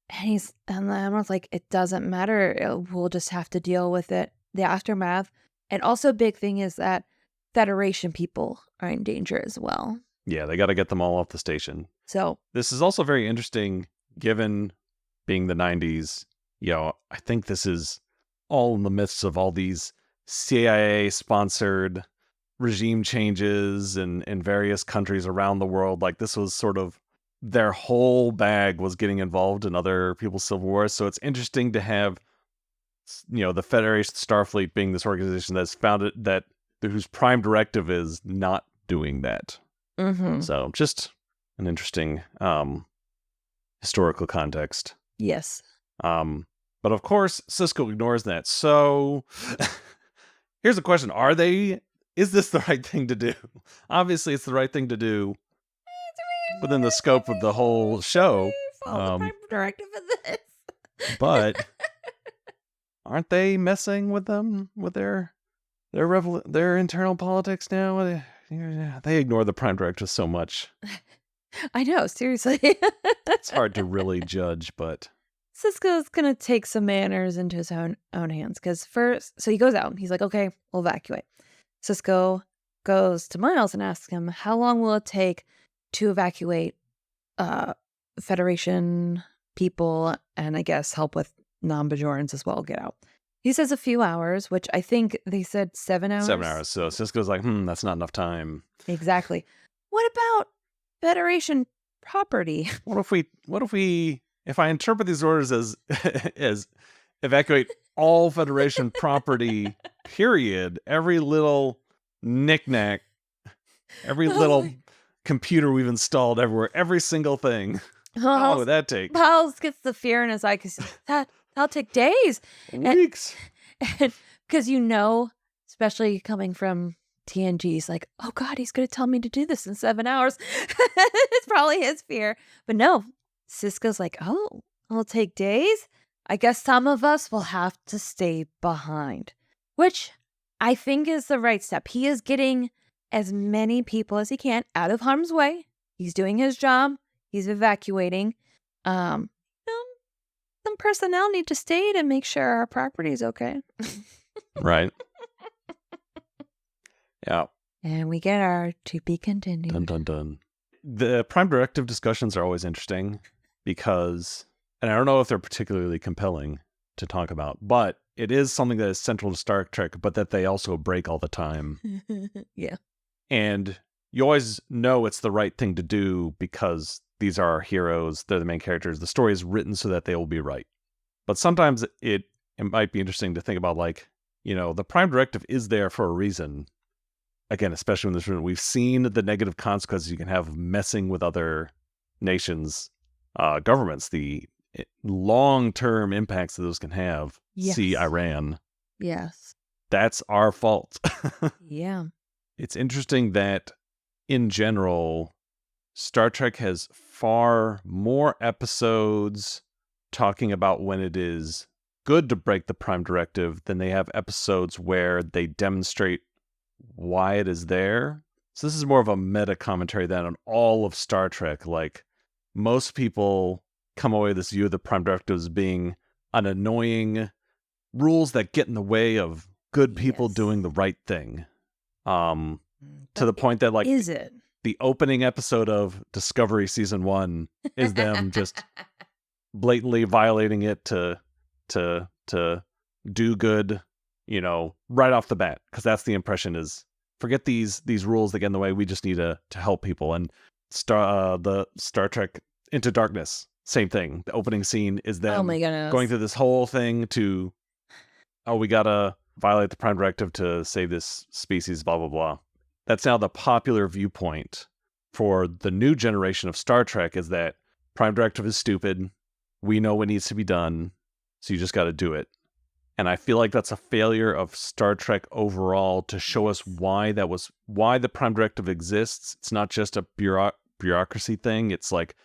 And I was like, it doesn't matter. We'll just have to deal with it, the aftermath. And also, big thing is that Federation people are in danger as well. Yeah, they got to get them all off the station. So this is also very interesting, given being the 90s. I think this is all in the midst of all these CIA-sponsored regime changes in various countries around the world. Like, this was sort of their whole bag was getting involved in other people's civil wars. So it's interesting to have, the Federation Starfleet being this organization that's founded whose prime directive is not doing that. Mm-hmm. So just an interesting historical context. Yes. But of course, Cisco ignores that. So here's a question. Is this the right thing to do? Obviously, it's the right thing to do within the scope of the whole show. Follow the prime directive of this. But aren't they messing with them, with their internal politics now? They ignore the prime directive so much. I know, seriously. It's hard to really judge, but Cisco's gonna take some manners into his own hands, because so he goes out and he's like, okay, we'll evacuate. Cisco goes to Miles and asks him, how long will it take to evacuate Federation people and I guess help with non-Bajorans as well get out? He says a few hours, which I think they said 7 hours. 7 hours. So Cisco's like, that's not enough time. Exactly. What about Federation property? What if I interpret these orders as evacuate all Federation property, period, every little knickknack, every little computer we've installed everywhere, every single thing. How long would that take? Miles gets the fear in his eye because that'll take days. Weeks. And because especially coming from TNG, he's like, oh God, he's going to tell me to do this in 7 hours. It's probably his fear. But no, Cisco's like, oh, it'll take days. I guess some of us will have to stay behind, which I think is the right step. He is getting as many people as he can out of harm's way. He's doing his job. He's evacuating. Some personnel need to stay to make sure our property is okay. Right. Yeah. And we get our to be continued. Dun, dun, dun. The prime directive discussions are always interesting because, and I don't know if they're particularly compelling to talk about, but it is something that is central to Star Trek, but that they also break all the time. Yeah. And you always know it's the right thing to do because these are our heroes. They're the main characters. The story is written so that they will be right. But sometimes it might be interesting to think about, like, the prime directive is there for a reason. Again, especially in this room, we've seen the negative consequences you can have of messing with other nations' governments, the long-term impacts that those can have. Yes. See Iran. Yes. That's our fault. Yeah. It's interesting that, in general, Star Trek has far more episodes talking about when it is good to break the prime directive than they have episodes where they demonstrate why it is there. So this is more of a meta commentary than on all of Star Trek. Like, most people come away with this view of the prime directive as being an annoying rules that get in the way of good people doing the right thing. To the point that, like, is it? The opening episode of Discovery Season 1 is them just blatantly violating it to do good, right off the bat, because that's the impression is, forget these rules that get in the way. We just need to help people. And the Star Trek Into Darkness, same thing. The opening scene is them going through this whole thing to, we gotta violate the prime directive to save this species, blah blah blah. That's now the popular viewpoint for the new generation of Star Trek, is that prime directive is stupid. We know what needs to be done, so you just got to do it. And I feel like that's a failure of Star Trek overall to show us why the prime directive exists. It's not just a bureaucracy thing. It's like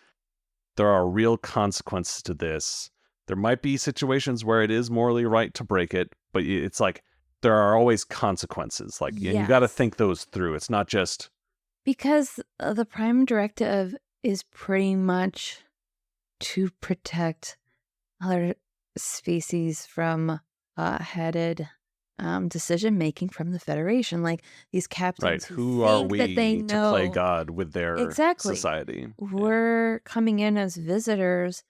there are real consequences to this. There might be situations where it is morally right to break it, but it's like there are always consequences. Like, and you got to Yes. think those through. It's not just Because the prime directive is pretty much to protect other species from headed decision making from the Federation. Like these right. captains who Who are think that they we to play know God with their exactly. society? Yeah. We're coming in as visitors.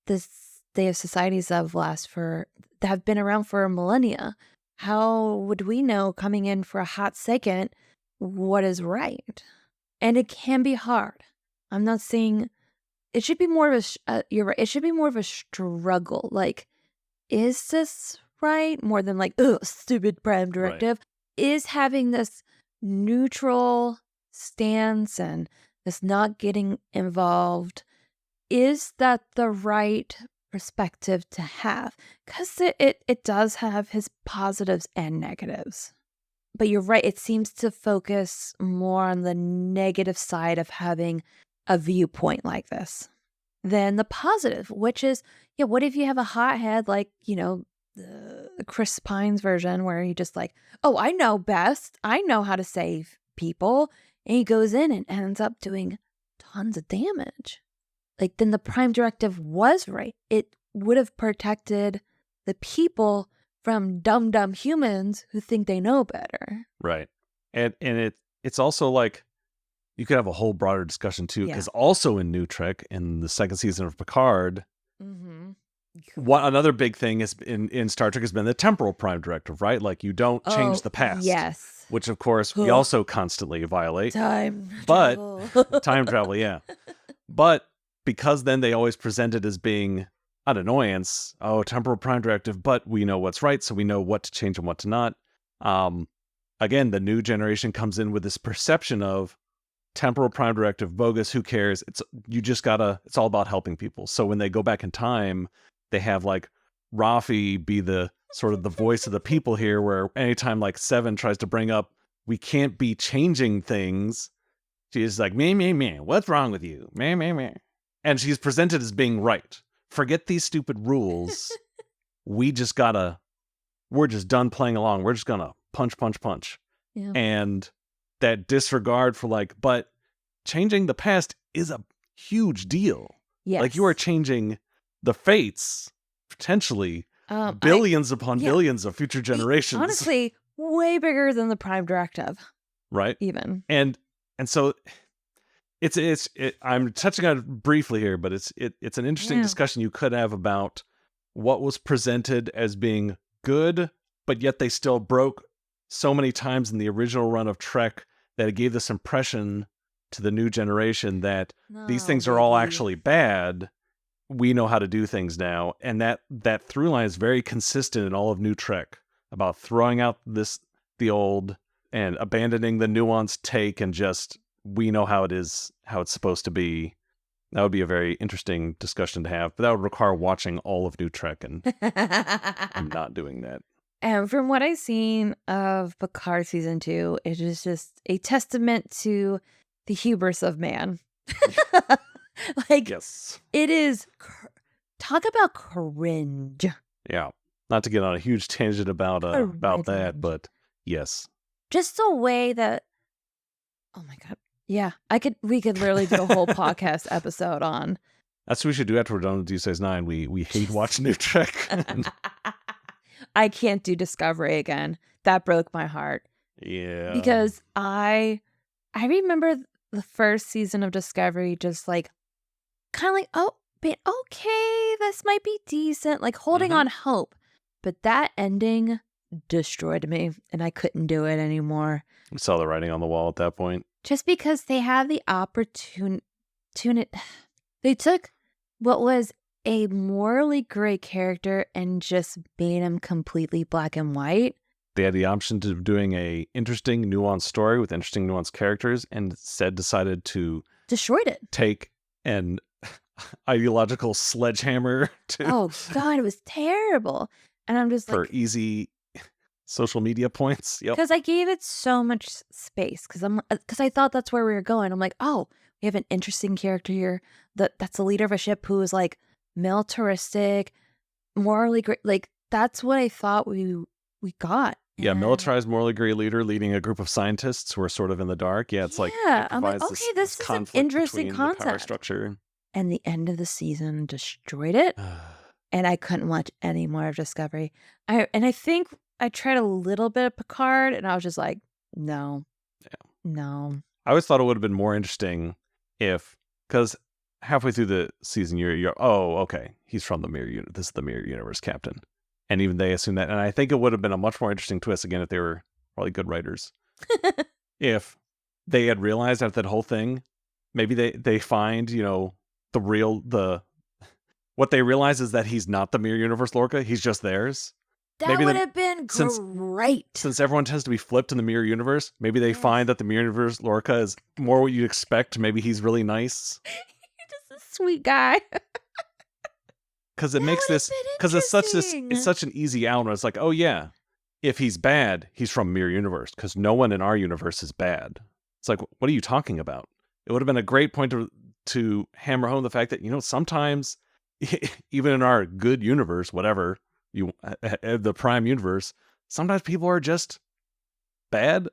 They have societies that have been around for millennia. How would we know coming in for a hot second what is right? And it can be hard. I'm not saying it should be more of you're right. It should be more of a struggle. Like, is this right? More than like, ugh, stupid prime Right. directive. Is having this neutral stance and this not getting involved, is that the right perspective to have? Because it does have his positives and negatives. But you're right, it seems to focus more on the negative side of having a viewpoint like this than the positive, which is, yeah, what if you have a hothead like, the Chris Pine's version where he just like, oh, I know best. I know how to save people. And he goes in and ends up doing tons of damage. Like, then the prime directive was right. It would have protected the people from dumb humans who think they know better. Right. And it's also like you could have a whole broader discussion too, Yeah. because also in NuTrek, in the second season of Picard, Mm-hmm. another big thing is in Star Trek has been the temporal prime directive, right? Like you don't change the past. Yes. Which of course we also constantly violate. Time But travel. time travel, yeah. But because then they always present it as being an annoyance. Oh, temporal prime directive, but we know what's right, so we know what to change and what to not. Again, the new generation comes in with this perception of temporal prime directive bogus. Who cares? It's all about helping people. So when they go back in time, they have like Rafi be the sort of the voice of the people here, where anytime like Seven tries to bring up we can't be changing things, she's like, meh, what's wrong with you? Meh. And she's presented as being right. Forget these stupid rules. We're just done playing along. We're just gonna punch. Yeah. And that disregard for like, but changing the past is a huge deal. Yes. Like you are changing the fates, potentially billions upon billions of future generations. Honestly, way bigger than the prime directive. Right. Even. And so I'm touching on it briefly here, but it's an interesting discussion you could have about what was presented as being good, but yet they still broke so many times in the original run of Trek that it gave this impression to the new generation that these things are all actually bad. We know how to do things now. And that through line is very consistent in all of NuTrek about throwing out the old and abandoning the nuanced take and just we know how it is, how it's supposed to be. That would be a very interesting discussion to have, but that would require watching all of NuTrek, and I'm not doing that. And from what I've seen of Picard season 2, it is just a testament to the hubris of man. Like, yes, it is. Talk about cringe. Yeah, not to get on a huge tangent about that, but yes, just the way that. Oh my god. Yeah, we could literally do a whole podcast episode on. That's what we should do after we're done with Deep Space Nine. We hate watching NuTrek. I can't do Discovery again. That broke my heart. Yeah. Because I remember the first season of Discovery just like kind of like, oh, but okay, this might be decent, like holding on hope. But that ending destroyed me and I couldn't do it anymore. We saw the writing on the wall at that point. Just because they have the opportunity, they took what was a morally great character and just made him completely black and white. They had the option to doing a interesting, nuanced story with interesting, nuanced characters, and instead decided to destroyed it. Take an ideological sledgehammer to. Oh God, it was terrible. And I'm just for easy social media points. Yep. Because I gave it so much space because I thought that's where we were going. I'm like, oh, We have an interesting character here that's the leader of a ship who is like militaristic, morally great. Like that's what I thought we got. Yeah, And militarized, morally gray leader leading a group of scientists who are sort of in the dark. Yeah, it's like yeah, it I'm like, provides okay, this is an conflict interesting between the power concept. structure. And the end of the season destroyed it. And I couldn't watch any more of Discovery. I think I tried a little bit of Picard, and I was just like, no. Yeah. No. I always thought it would have been more interesting if, because halfway through the season, you're oh, okay, he's from the Mirror Universe. This is the Mirror Universe captain. And even they assume that. And I think it would have been a much more interesting twist, again, if they were probably good writers. If they had realized after that whole thing, maybe they find, what they realize is that he's not the Mirror Universe Lorca, he's just theirs. That would have been great. Since everyone tends to be flipped in the Mirror Universe, maybe they find that the Mirror Universe Lorca is more what you'd expect. Maybe he's really nice. He's just a sweet guy. Because it makes this, because it's such an easy out. It's like, oh yeah, if he's bad, he's from Mirror Universe, because no one in our universe is bad. It's like, what are you talking about? It would have been a great point to hammer home the fact that, sometimes even in our good universe, whatever the prime universe, sometimes people are just bad,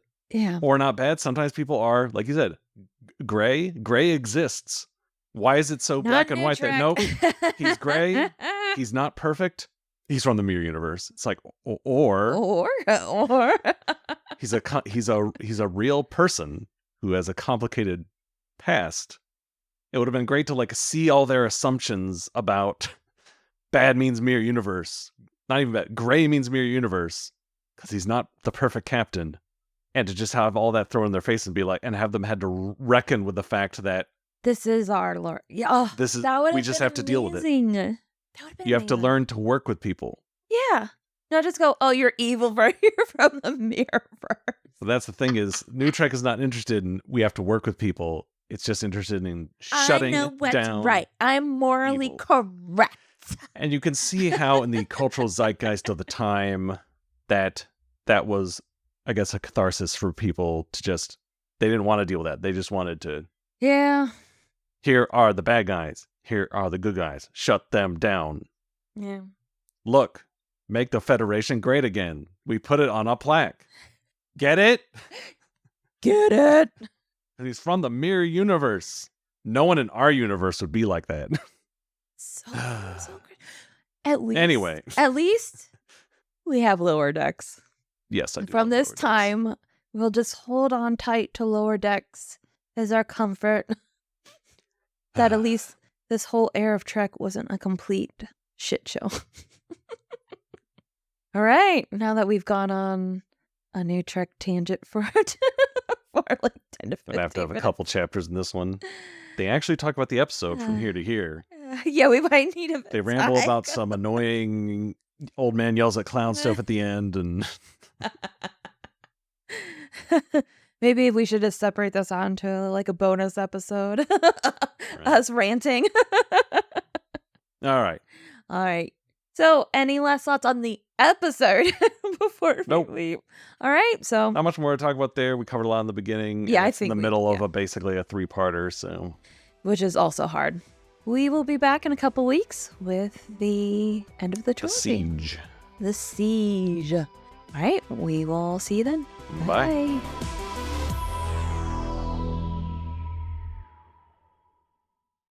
or not bad. Sometimes people are, like you said, gray. Gray exists. Why is it so Not black and white that NuTrek. nope, he's gray, he's not perfect, he's from the Mirror Universe. It's like, or he's a real person who has a complicated past. It would have been great to like see all their assumptions about bad means Mirror Universe, not even bad, gray means Mirror Universe, because he's not the perfect captain, and to just have all that thrown in their face and be like, and have them had to reckon with the fact that this is our Lord. Yeah, we just have to deal with it. That would have been You have to learn to work with people. Yeah. Not just go, oh, you're evil, bro. You're from the Mirrorverse. So that's the thing is, NuTrek is not interested in we have to work with people. It's just interested in shutting down. I know what's right. I'm morally evil. Correct. And you can see how in the cultural zeitgeist of the time that was, I guess, a catharsis for people to just, they didn't want to deal with that. They just wanted to. Yeah. Here are the bad guys. Here are the good guys. Shut them down. Yeah. Look, make the Federation great again. We put it on a plaque. Get it? Get it? He's from the Mirror Universe. No one in our universe would be like that. So good. At least we have lower decks. Yes, I do. From this time, we'll just hold on tight to lower decks as our comfort. That at least this whole era of Trek wasn't a complete shit show. All right, now that we've gone on a new Trek tangent for like 10 to 15 I'm gonna have to have a couple chapters in this one. They actually talk about the episode from here to here. Yeah, we might need a bit. They ramble about some annoying old man yells at clown stuff at the end, and maybe we should just separate this onto like a bonus episode. Right. Us ranting. All right. So, any last thoughts on the episode before we leave? All right. So, not much more to talk about there. We covered a lot in the beginning. Yeah, I think in the middle of basically a 3-parter. So, which is also hard. We will be back in a couple weeks with the end of the trilogy. The Siege. All right. We will see you then. Bye. Bye.